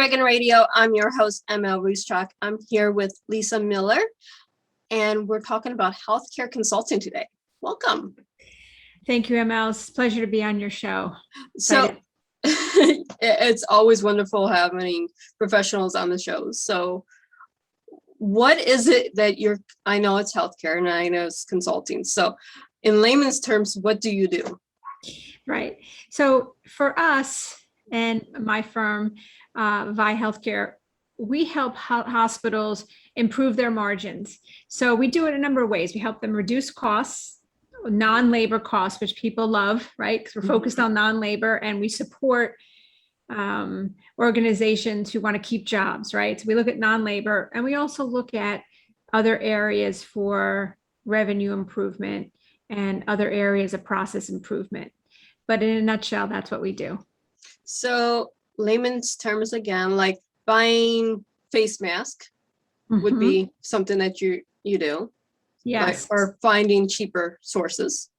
Dragon Radio. I'm your host, M.L.Ruscsak. I'm here with Lisa Miller, and we're talking about healthcare consulting today. Welcome. Thank you, ML. It's a pleasure to be on your show. So it's always wonderful having professionals on the show. So what is it that I know it's healthcare and I know it's consulting. So in layman's terms, what do you do? Right. So for us and my firm, Vi Healthcare, we help hospitals improve their margins. So we do it a number of ways. We help them reduce costs, non-labor costs, which people love, right? Because we're focused on non-labor, and we support organizations who want to keep jobs, right? So we look at non-labor, and we also look at other areas for revenue improvement and other areas of process improvement. But in a nutshell, that's what we do. So layman's terms again, like buying face mask would be something that you do. Yes. Like, or finding cheaper sources.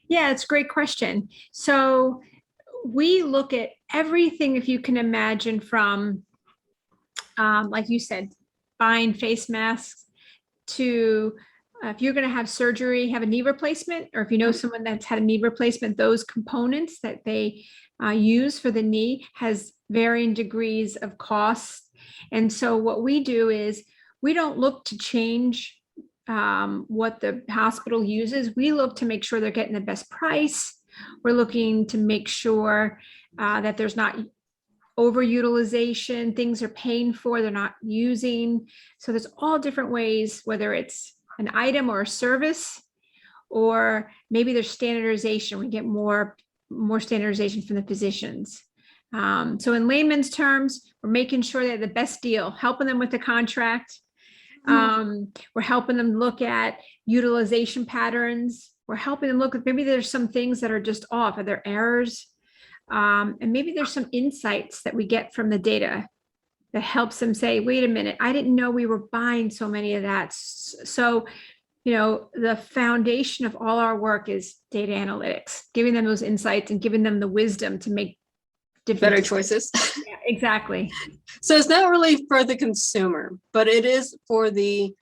Yeah, it's a great question. So we look at everything, if you can imagine, from, like you said, buying face masks to if you're going to have surgery, have a knee replacement, or if you know someone that's had a knee replacement, those components that they use for the knee has varying degrees of cost. And so what we do is we don't look to change what the hospital uses. We look to make sure they're getting the best price. We're looking to make sure that there's not overutilization, things are paying for, they're not using. So there's all different ways, whether it's an item or a service, or maybe there's standardization. We get more standardization from the physicians. So in layman's terms, we're making sure they have the best deal, helping them with the contract. We're helping them look at utilization patterns. We're helping them look at maybe there's some things that are just off. Are there errors? And maybe there's some insights that we get from the data that helps them say, wait a minute, I didn't know we were buying so many of that. So, the foundation of all our work is data analytics, giving them those insights and giving them the wisdom to make better choices. Yeah, exactly. So it's not really for the consumer, but it is for the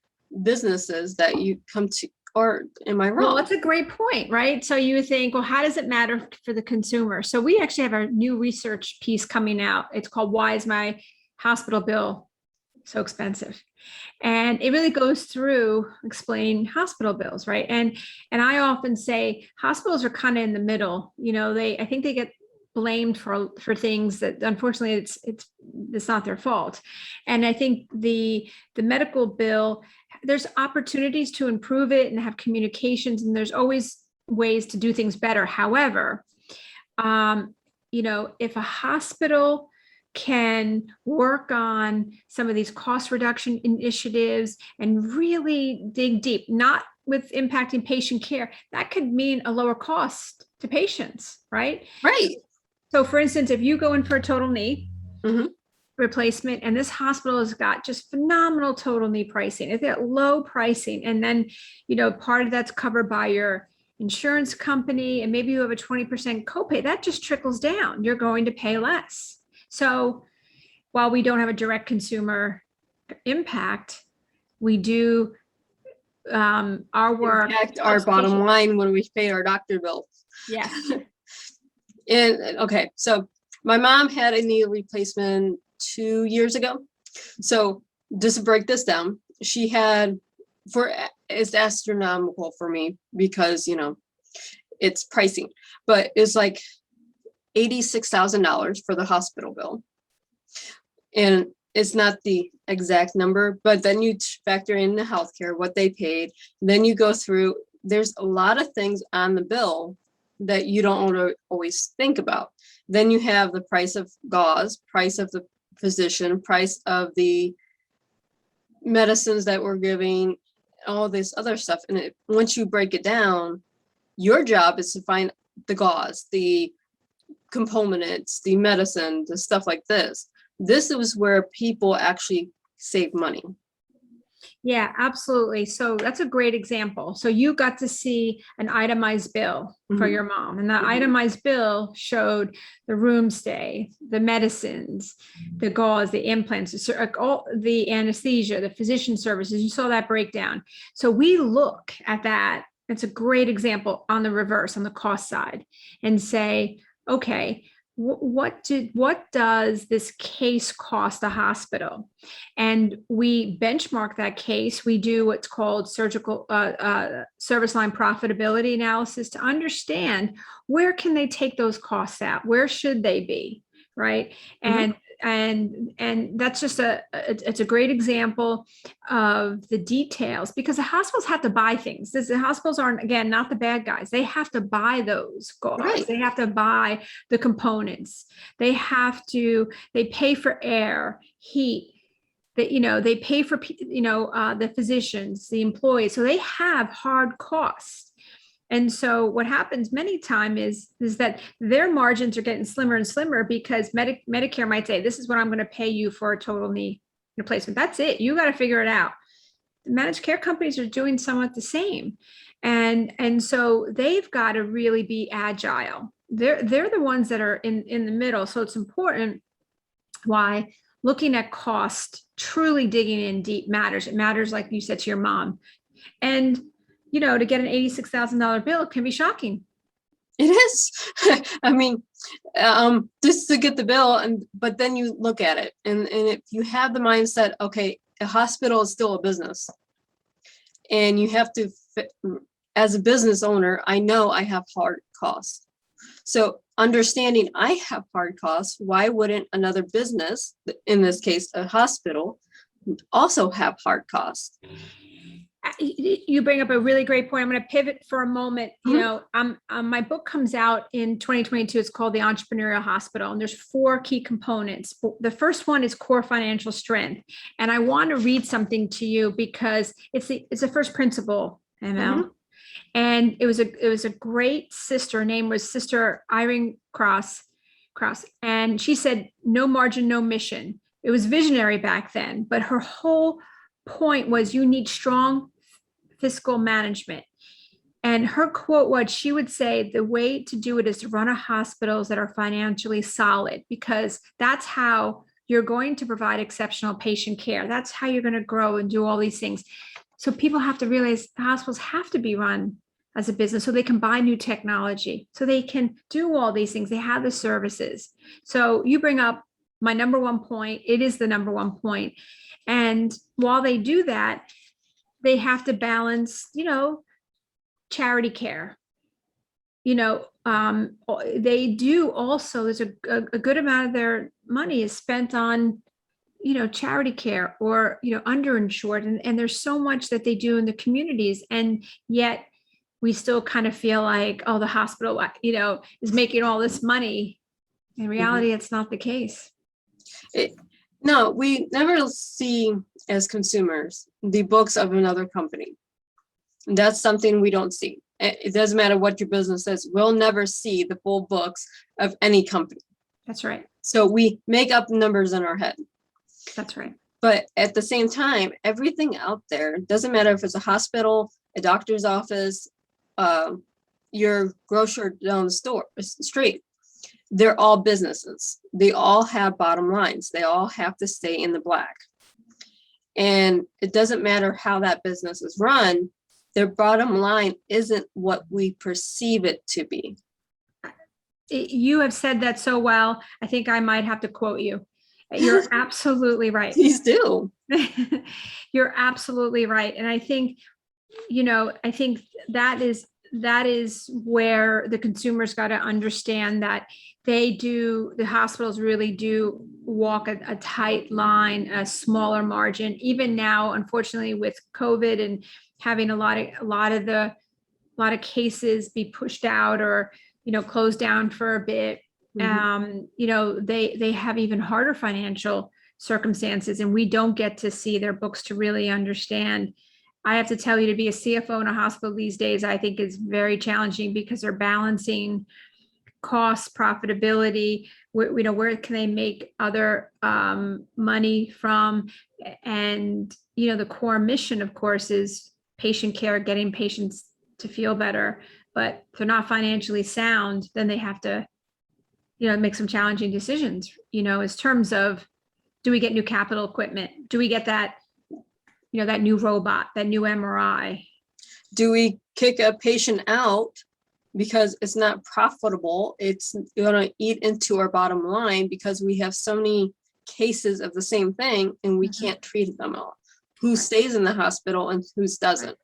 businesses that you come to, or am I wrong? Well, that's a great point, right? So you think, well, how does it matter for the consumer? So we actually have a new research piece coming out. It's called Why is My Hospital Bill So Expensive? And it really goes through explaining hospital bills, right? And I often say hospitals are kind of in the middle. I think they get blamed for things that unfortunately it's not their fault. And I think the medical bill, there's opportunities to improve it and have communications, and there's always ways to do things better. However, if a hospital can work on some of these cost reduction initiatives and really dig deep, not with impacting patient care, that could mean a lower cost to patients, right? Right. So for instance, if you go in for a total knee replacement, and this hospital has got just phenomenal total knee pricing, it's got low pricing, and then, part of that's covered by your insurance company, and maybe you have a 20% copay, that just trickles down. You're going to pay less. So while we don't have a direct consumer impact, we do our work. Impact our bottom line when we pay our doctor bills. Yes. And okay, so my mom had a knee replacement 2 years ago. So just to break this down, she had, it's astronomical for me because, it's pricing, but it's like $86,000 for the hospital bill. And it's not the exact number, but then you factor in the healthcare, what they paid. Then you go through, there's a lot of things on the bill that you don't always think about. Then you have the price of gauze, price of the physician, price of the medicines that we're giving, all this other stuff. And once you break it down, your job is to find the gauze, the components, the medicine, the stuff like this. This is where people actually save money. Yeah, absolutely. So that's a great example. So you got to see an itemized bill for Mhm. your mom, and the Mhm. itemized bill showed the room stay, the medicines, the gauze, the implants, all the anesthesia, the physician services. You saw that breakdown. So we look at that. It's a great example on the reverse, on the cost side, and say, okay, what does this case cost the hospital? And we benchmark that case. We do what's called surgical service line profitability analysis to understand where can they take those costs out, where should they be, right? Mhm. And that's just it's a great example of the details, because the hospitals have to buy things. The hospitals aren't, again, not the bad guys. They have to buy those gauze. Right. They have to buy the components. They pay for air, heat, that, they pay for, the physicians, the employees. So they have hard costs. And so what happens many times is that their margins are getting slimmer and slimmer, because Medicare might say, this is what I'm going to pay you for a total knee replacement. That's it. You got to figure it out. The managed care companies are doing somewhat the same. And so they've got to really be agile. They're the ones that are in the middle. So it's important why looking at cost, truly digging in deep matters. It matters, like you said to your mom. And, to get an $86,000 bill can be shocking. It is. I mean, just to get the bill, but then you look at it, and if you have the mindset, okay, a hospital is still a business, and you have to, as a business owner, I know I have hard costs. So understanding I have hard costs, why wouldn't another business, in this case, a hospital, also have hard costs? You bring up a really great point. I'm going to pivot for a moment. Mhm. My book comes out in 2022. It's called The Entrepreneurial Hospital, and there's 4 key components. The first one is core financial strength, and I want to read something to you because it's the first principle, ML. Mhm. And it was a great sister. Her name was Sister Irene Cross, and she said, "No margin, no mission." It was visionary back then, but her whole point was you need strong fiscal management. And her quote was, she would say, the way to do it is to run a hospitals that are financially solid, because that's how you're going to provide exceptional patient care. That's how you're going to grow and do all these things. So people have to realize the hospitals have to be run as a business, so they can buy new technology, so they can do all these things. They have the services. So you bring up my number one point. It is the number one point. And while they do that, they have to balance, charity care. They do also, there's a good amount of their money is spent on, charity care, or, underinsured. And there's so much that they do in the communities. And yet we still kind of feel like, oh, the hospital, is making all this money. In reality, it's not the case. No, we never see, as consumers, the books of another company. That's something we don't see. It doesn't matter what your business is. We'll never see the full books of any company. That's right. So we make up numbers in our head. That's right. But at the same time, everything out there, doesn't matter if it's a hospital, a doctor's office, your grocer down the street, they're all businesses. They all have bottom lines. They all have to stay in the black. And it doesn't matter how that business is run, their bottom line isn't what we perceive it to be. You have said that so well. I think I might have to quote you. You're absolutely right. Please do. You're absolutely right. And I think, that is where the consumers got to understand that the hospitals really do walk a tight line, a smaller margin. Even now, unfortunately, with COVID and having a lot of cases be pushed out, or, closed down for a bit. They have even harder financial circumstances, and we don't get to see their books to really understand. I have to tell you, to be a CFO in a hospital these days, I think is very challenging, because they're balancing cost, profitability, where can they make other money from, and the core mission, of course, is patient care, getting patients to feel better. But if they're not financially sound, then they have to, make some challenging decisions, as terms of, do we get new capital equipment? Do we get that, that new robot, that new MRI? Do we kick a patient out because it's not profitable? It's going to eat into our bottom line because we have so many cases of the same thing and we can't treat them all. Who stays in the hospital and who doesn't?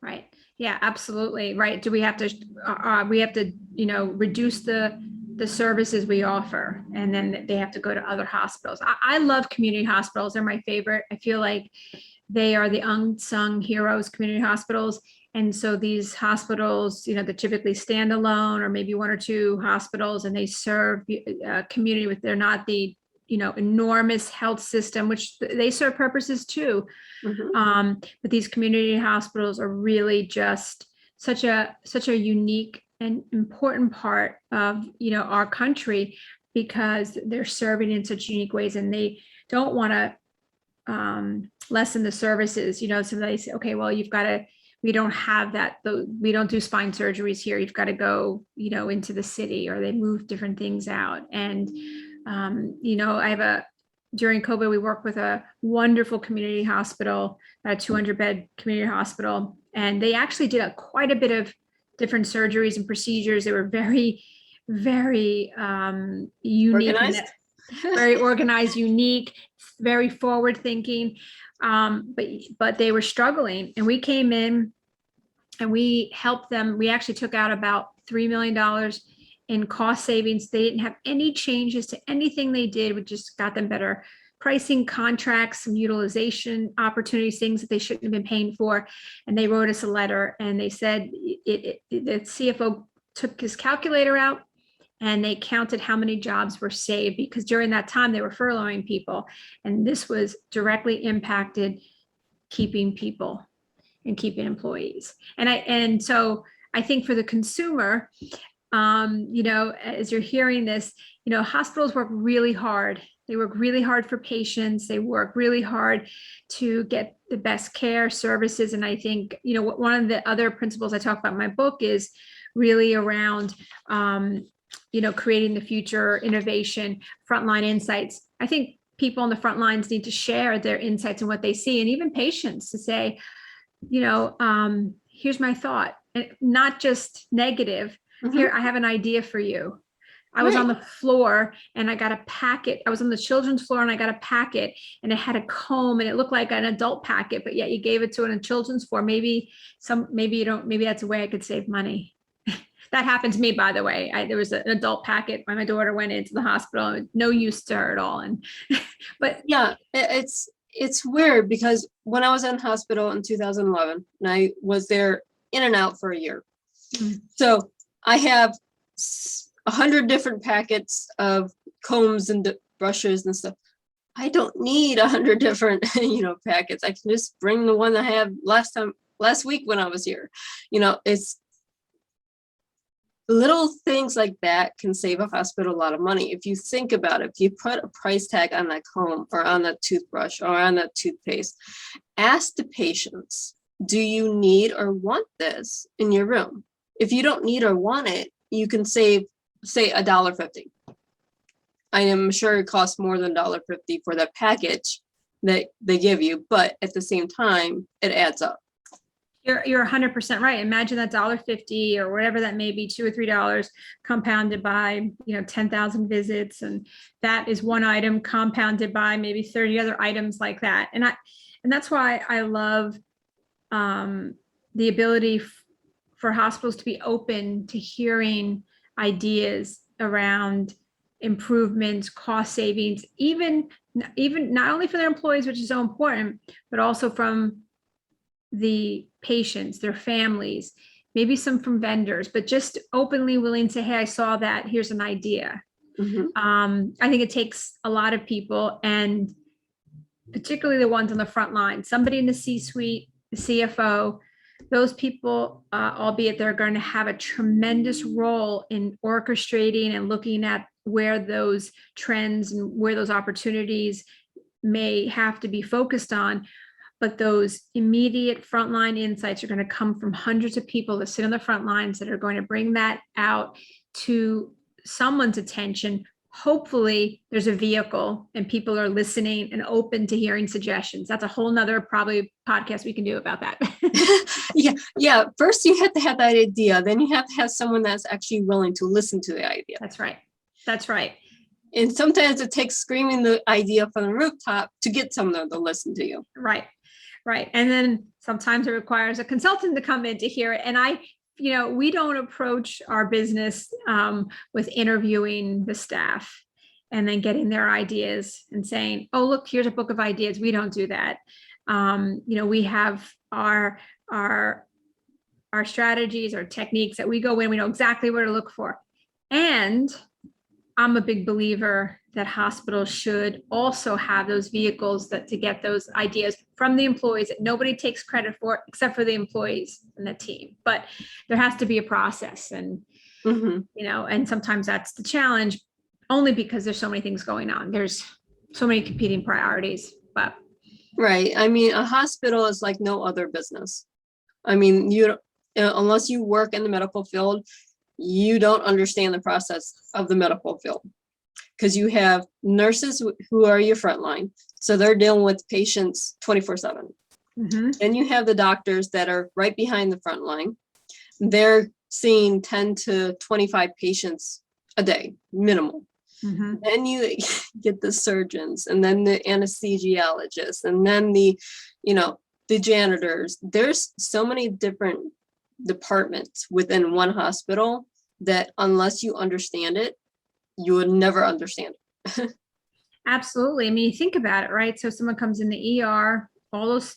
Right. Yeah, absolutely. Right. Do we have to, reduce the services we offer, and then they have to go to other hospitals. I love community hospitals. They're my favorite. I feel like they are the unsung heroes, community hospitals. And so these hospitals, they're typically standalone or maybe one or two hospitals, and they serve a community with, they're not the, enormous health system, which they serve purposes too. But these community hospitals are really just such a unique and important part of, our country, because they're serving in such unique ways, and they don't want to lessen the services. So they say, okay, well, we don't have that, we don't do spine surgeries here. You've got to go, into the city, or they move different things out. And, during COVID, we worked with a wonderful community hospital, a 200-bed community hospital, and they actually did quite a bit of different surgeries and procedures. They were very, very unique, Organized? very organized, unique, very forward thinking. But they were struggling, and we came in and we helped them. We actually took out about $3 million in cost savings. They didn't have any changes to anything they did. We just got them better pricing, contracts, some utilization opportunities, things that they shouldn't have been paying for. And they wrote us a letter, and they said the CFO took his calculator out and they counted how many jobs were saved, because during that time they were furloughing people. And this was directly impacted keeping people and keeping employees. And so I think for the consumer, as you're hearing this, hospitals work really hard. They work really hard for patients. They work really hard to get the best care services. And I think, one of the other principles I talk about in my book is really around, creating the future, innovation, frontline insights. I think people on the front lines need to share their insights and what they see, and even patients to say, here's my thought, and not just negative. Here, I have an idea for you. I was on the floor and I got a packet. I was on the children's floor and I got a packet, and it had a comb, and it looked like an adult packet, but yet you gave it to a children's floor. Maybe you don't, maybe that's a way I could save money. That happened to me, by the way. There was an adult packet when my daughter went into the hospital, no use to her at all. And, but yeah, it's weird, because when I was in hospital in 2011, and I was there in and out for a year. So I have 100 different packets of combs and brushes and stuff. I don't need 100 different, packets. I can just bring the one I had last week when I was here. It's little things like that can save a hospital a lot of money. If you think about it, if you put a price tag on that comb or on that toothbrush or on that toothpaste, ask the patients, do you need or want this in your room? If you don't need or want it, you can save, say, $1.50. I am sure it costs more than $1.50 for that package that they give you, but at the same time, it adds up. You're 100% right. Imagine that $1.50 or whatever that may be, $2 or $3 compounded by 10,000 visits, and that is one item compounded by maybe 30 other items like that. And that's why I love the ability for hospitals to be open to hearing ideas around improvements, cost savings, even not only for their employees, which is so important, but also from the patients, their families, maybe some from vendors, but just openly willing to say, hey, I saw that, here's an idea. I think it takes a lot of people, and particularly the ones on the front line, somebody in the C-suite, the CFO, those people, albeit they're going to have a tremendous role in orchestrating and looking at where those trends and where those opportunities may have to be focused on. but those immediate frontline insights are going to come from hundreds of people that sit on the front lines that are going to bring that out to someone's attention. Hopefully there's a vehicle and people are listening and open to hearing suggestions. That's a whole nother probably podcast we can do about that. Yeah. First you have to have that idea. Then you have to have someone that's actually willing to listen to the idea. That's right. And sometimes it takes screaming the idea from the rooftop to get someone to listen to you. Right. And then sometimes it requires a consultant to come in to hear it. And we don't approach our business with interviewing the staff and then getting their ideas and saying, oh, look, here's a book of ideas. We don't do that. We have our strategies, our techniques that we go in, we know exactly where to look for. And I'm a big believer that hospitals should also have those vehicles to get those ideas from the employees that nobody takes credit for except for the employees and the team. But there has to be a process, and and sometimes that's the challenge, only because there's so many things going on. There's so many competing priorities. But right. I mean, a hospital is like no other business. I mean, unless you work in the medical field, you don't understand the process of the medical field, because you have nurses who are your frontline. So they're dealing with patients 24/7. Then you have the doctors that are right behind the front line. They're seeing 10 to 25 patients a day, minimal. Then you get the surgeons, and then the anesthesiologists, and then the janitors. There's so many different departments within one hospital that unless you understand it, you would never understand it. Absolutely. I mean, you think about it, right? So someone comes in the ER, all those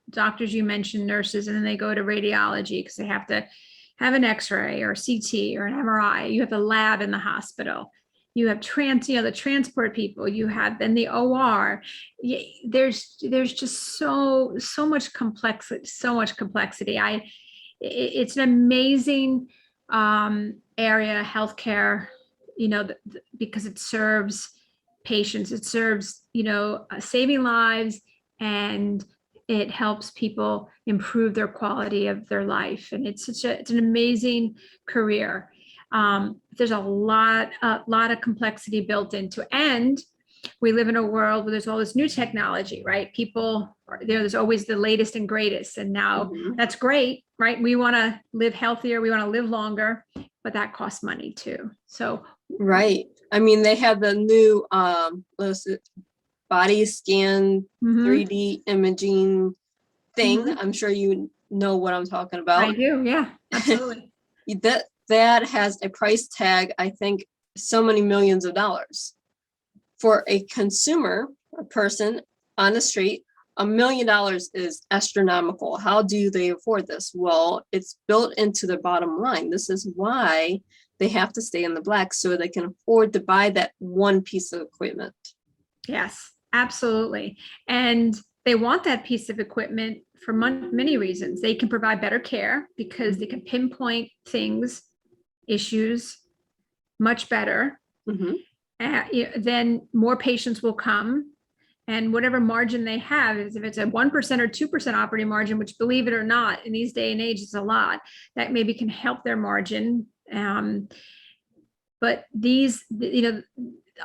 doctors you mentioned, nurses, and then they go to radiology because they have to have an X-ray or CT or an MRI. You have the lab in the hospital. You have the transport people. You have then the OR. There's just so much complexity. It's an amazing area, healthcare, because it serves patients, it serves, saving lives, and it helps people improve their quality of their life. And it's an amazing career. There's a lot of complexity built into it. And we live in a world where there's all this new technology, right? There's always the latest and greatest. And now that's great, right? We want to live healthier. We want to live longer, but that costs money too. So, right. I mean, they have the new body scan, 3D imaging thing. I'm sure you know what I'm talking about. I do. Yeah, absolutely. That has a price tag, I think, so many millions of dollars. For a consumer, a person on the street, $1 million is astronomical. How do they afford this? Well, it's built into their bottom line. This is why they have to stay in the black, so they can afford to buy that one piece of equipment. Yes, absolutely. And they want that piece of equipment for many reasons. They can provide better care because they can pinpoint issues much better. Then more patients will come, and whatever margin they have, is if it's a 1% or 2% operating margin, which, believe it or not, in these day and age is a lot, that maybe can help their margin. But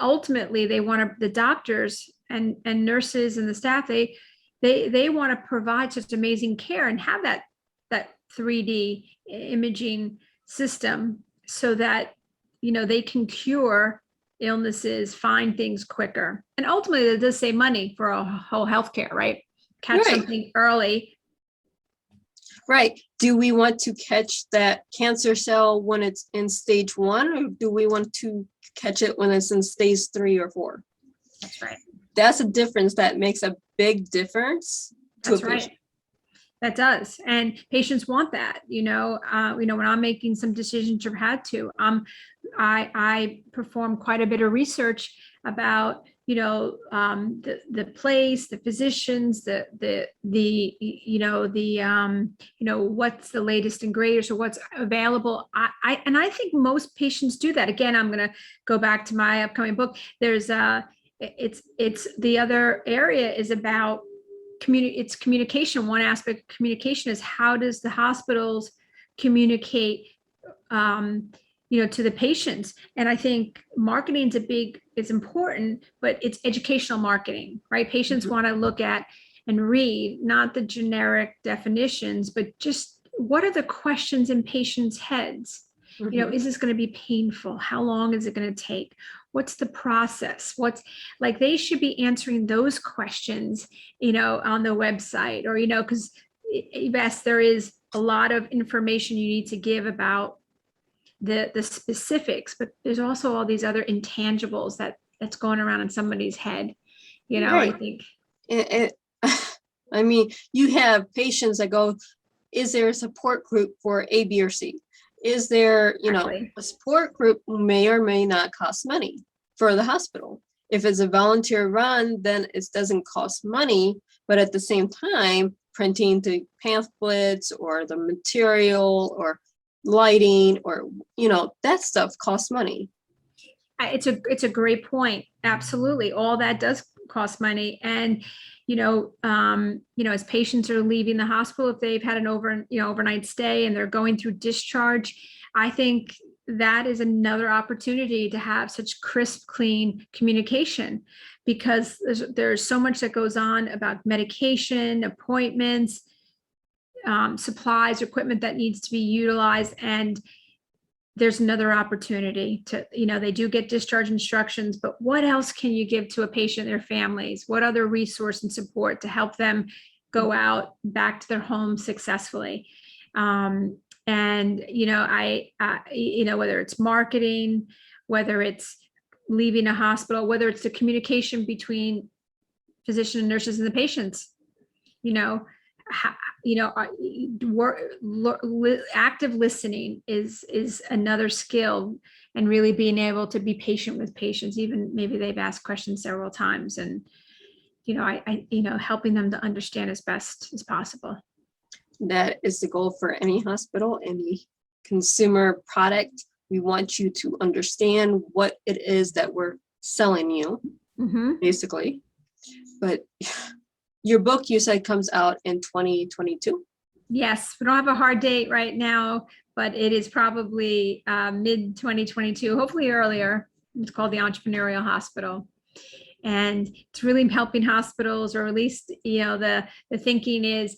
ultimately they want the doctors and nurses and the staff, they want to provide such amazing care and have that 3D imaging system so that they can cure illnesses, find things quicker, and ultimately it does save money for a whole healthcare, right? Catch something early. Right. Do we want to catch that cancer cell when it's in stage 1, or do we want to catch it when it's in stage 3 or 4? That's right. That's a difference that makes a big difference to a patient. Right. That does. And patients want that, when I'm making some decisions or had to, I perform quite a bit of research about, the place, the physicians, what's the latest and greatest, or what's available. I think most patients do that. Again, I'm going to go back to my upcoming book. There's it's the other area is about it's communication. One aspect of communication is how does the hospitals communicate, to the patients. And I think marketing is important, but it's educational marketing, right? Patients want to look at and read, not the generic definitions, but just what are the questions in patients' heads? Is this going to be painful? How long is it going to take? What's the process? They should be answering those questions, on the website, or, because yes, there is a lot of information you need to give about the specifics, but there's also all these other intangibles that's going around in somebody's head. Right. I think. I mean, you have patients that go, is there a support group for A, B, or C? Is there, Exactly. a support group may or may not cost money for the hospital. If it's a volunteer run, then it doesn't cost money, but at the same time, printing the pamphlets or the material or lighting or, that stuff costs money. It's a great point. Absolutely. All that does cost money. And, as patients are leaving the hospital, if they've had an overnight stay and they're going through discharge, I think that is another opportunity to have such crisp, clean communication, because there's so much that goes on about medication, appointments, supplies, equipment that needs to be utilized. And there's another opportunity to, they do get discharge instructions, but what else can you give to a patient, their families? What other resource and support to help them go out back to their home successfully? And, whether it's marketing, whether it's leaving a hospital, whether it's the communication between physician and nurses and the patients, active listening is another skill, and really being able to be patient with patients, even maybe they've asked questions several times, and helping them to understand as best as possible. That is the goal for any hospital, any consumer product. We want you to understand what it is that we're selling you, basically. But your book, you said, comes out in 2022? Yes, we don't have a hard date right now, but it is probably mid 2022, hopefully earlier. It's called the Entrepreneurial Hospital. And it's really helping hospitals, or at least, the thinking is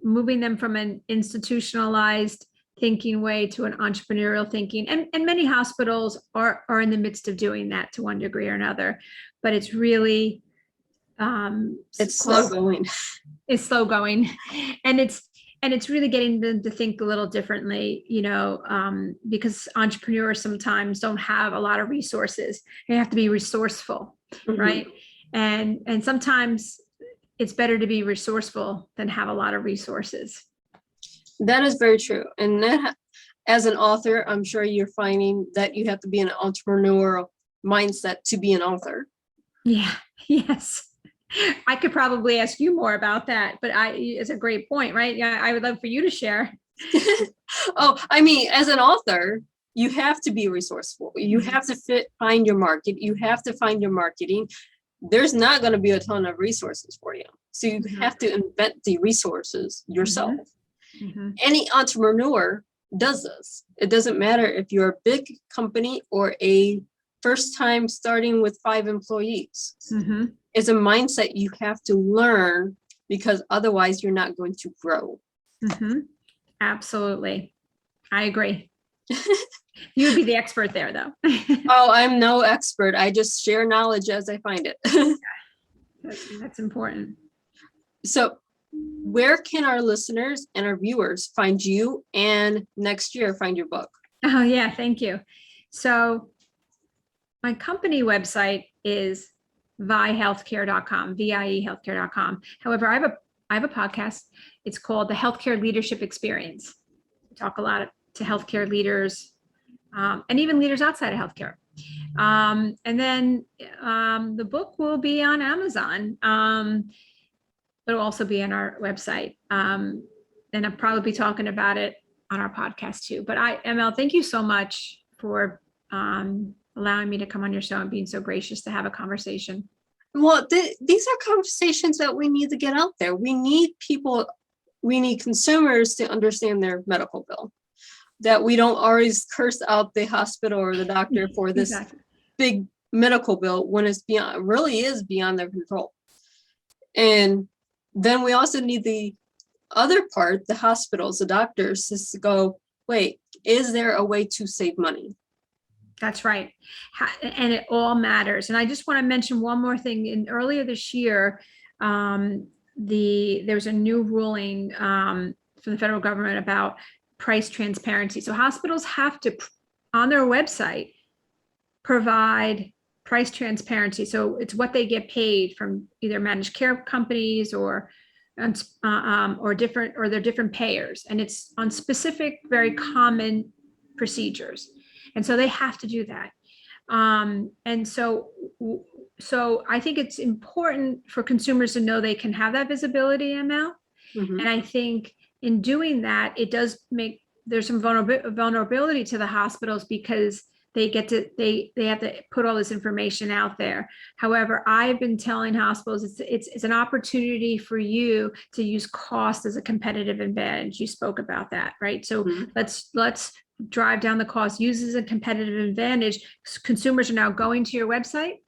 moving them from an institutionalized thinking way to an entrepreneurial thinking. And many hospitals are in the midst of doing that to one degree or another, but it's really, it's slow going. It's slow going. And it's really getting them to think a little differently, because entrepreneurs sometimes don't have a lot of resources. They have to be resourceful, right? And sometimes it's better to be resourceful than have a lot of resources. That is very true. And that, as an author, I'm sure you're finding that you have to be an entrepreneurial mindset to be an author. Yeah. Yes. I could probably ask you more about that, but it's a great point, right? Yeah, I would love for you to share. Oh, I mean, as an author, you have to be resourceful. You have to find your market. You have to find your marketing. There's not going to be a ton of resources for you. So you have to invent the resources yourself. Any entrepreneur does this. It doesn't matter if you're a big company or a first time starting with 5 employees. It's a mindset you have to learn, because otherwise you're not going to grow. Absolutely. I agree. You would be the expert there, though. Oh, I'm no expert. I just share knowledge as I find it. That's important. So where can our listeners and our viewers find you, and next year find your book? Oh, yeah. Thank you. So my company website is viehealthcare.com, VIEhealthcare.com. However, I have a podcast. It's called The Healthcare Leadership Experience. We talk a lot to healthcare leaders, and even leaders outside of healthcare. And then the book will be on Amazon, but it'll also be on our website. And I'll probably be talking about it on our podcast too. But ML, thank you so much for allowing me to come on your show and being so gracious to have a conversation. Well, these are conversations that we need to get out there. We need people, we need consumers to understand their medical bill. That we don't always curse out the hospital or the doctor for this Exactly. big medical bill when it's beyond, really is beyond their control. And then we also need the other part, the hospitals, the doctors, is to go, wait, is there a way to save money? That's right. And it all matters. And I just want to mention one more thing. Earlier this year, there was a new ruling from the federal government about price transparency. So hospitals have to, on their website, provide price transparency. So it's what they get paid from either managed care companies or they're different payers, and it's on specific, very common procedures, and so they have to do that. And so I think it's important for consumers to know they can have that visibility, ML. Mhm. And I think in doing that, it does make, there's some vulnerability to the hospitals because they have to put all this information out there. However, I've been telling hospitals it's an opportunity for you to use cost as a competitive advantage. You spoke about that, right? So Mhm. let's drive down the cost, use as a competitive advantage. Consumers are now going to your website.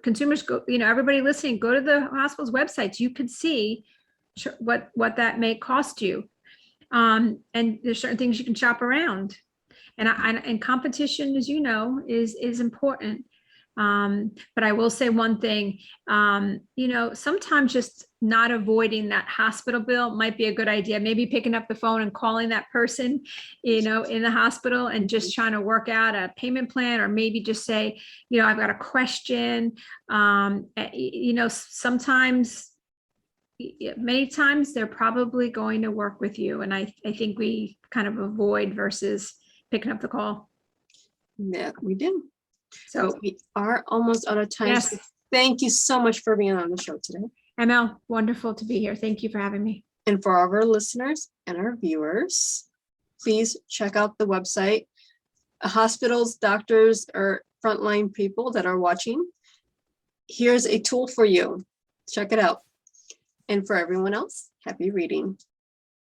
Consumers go, everybody listening, go to the hospital's websites. You could see what that may cost you. And there's certain things you can shop around. And competition, as you know, is important. But I will say one thing, sometimes just not avoiding that hospital bill might be a good idea. Maybe picking up the phone and calling that person, in the hospital, and just trying to work out a payment plan, or maybe just say, I've got a question. Sometimes, many times they're probably going to work with you. And I think we kind of avoid versus picking up the call. Yeah, we do. So But we are almost out of time. yes, So thank you so much for being on the show today. ML, wonderful to be here. Thank you for having me. And for all of our listeners and our viewers, please check out the website. Hospitals, doctors, or frontline people that are watching, here's a tool for you. Check it out. And for everyone else, happy reading.